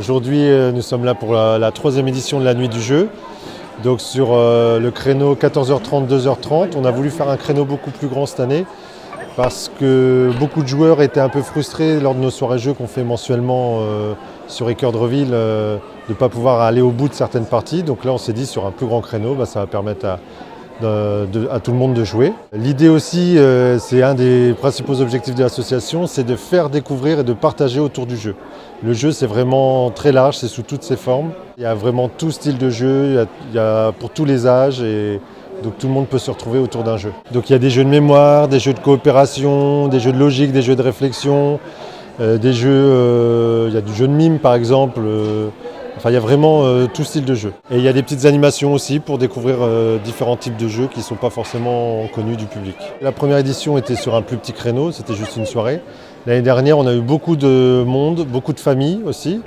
Aujourd'hui, nous sommes là pour la troisième édition de la Nuit du Jeu. Donc sur le créneau 14h30, 2h30, on a voulu faire un créneau beaucoup plus grand cette année parce que beaucoup de joueurs étaient un peu frustrés lors de nos soirées jeux qu'on fait mensuellement sur Équeurdreville de ne pas pouvoir aller au bout de certaines parties. Donc là, on s'est dit sur un plus grand créneau, ça va permettre à tout le monde de jouer. L'idée aussi, c'est un des principaux objectifs de l'association, c'est de faire découvrir et de partager autour du jeu. Le jeu, c'est vraiment très large, c'est sous toutes ses formes. Il y a vraiment tout style de jeu, il y a pour tous les âges et donc tout le monde peut se retrouver autour d'un jeu. Donc il y a des jeux de mémoire, des jeux de coopération, des jeux de logique, des jeux de réflexion, des jeux, il y a du jeu de mime par exemple. Enfin, il y a vraiment tout style de jeu. Et il y a des petites animations aussi pour découvrir différents types de jeux qui ne sont pas forcément connus du public. La première édition était sur un plus petit créneau, c'était juste une soirée. L'année dernière, on a eu beaucoup de monde, beaucoup de familles aussi.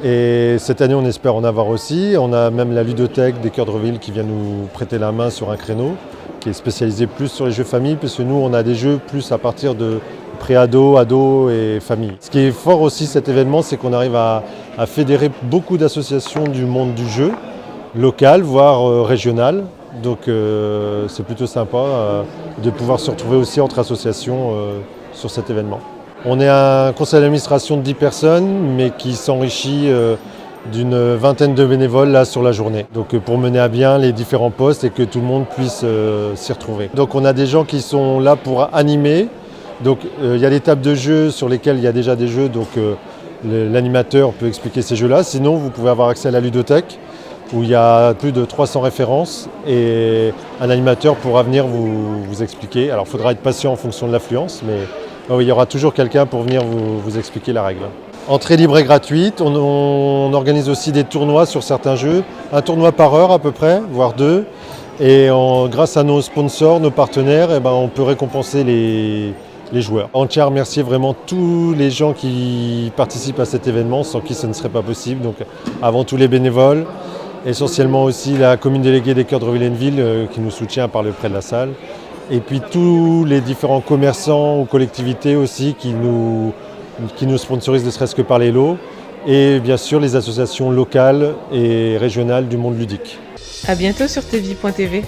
Et cette année, on espère en avoir aussi. On a même la ludothèque d'Équeurdreville qui vient nous prêter la main sur un créneau qui est spécialisé plus sur les jeux famille, puisque nous, on a des jeux plus à partir de pré-ado, ado et famille. Ce qui est fort aussi cet événement, c'est qu'on arrive à fédérer beaucoup d'associations du monde du jeu, local, voire régional. Donc c'est plutôt sympa de pouvoir se retrouver aussi entre associations sur cet événement. On est un conseil d'administration de 10 personnes, mais qui s'enrichit d'une vingtaine de bénévoles là sur la journée. Donc pour mener à bien les différents postes et que tout le monde puisse s'y retrouver. Donc on a des gens qui sont là pour animer. Donc il y a des tables de jeux sur lesquelles il y a déjà des jeux, donc l'animateur peut expliquer ces jeux-là. Sinon, vous pouvez avoir accès à la ludothèque où il y a plus de 300 références et un animateur pourra venir vous expliquer. Alors il faudra être patient en fonction de l'affluence, mais il y aura toujours quelqu'un pour venir vous expliquer la règle. Entrée libre et gratuite, on organise aussi des tournois sur certains jeux, un tournoi par heure à peu près, voire deux. Et grâce à nos sponsors, nos partenaires, on peut récompenser les joueurs. On tient à remercier vraiment tous les gens qui participent à cet événement, sans qui ce ne serait pas possible. Donc avant tout les bénévoles, essentiellement aussi la commune déléguée d'Équeurdreville-Hainneville qui nous soutient par le prêt de la salle. Et puis tous les différents commerçants ou collectivités aussi qui nous sponsorisent ne serait-ce que par les lots. Et bien sûr les associations locales et régionales du monde ludique. À bientôt sur tvi.tv.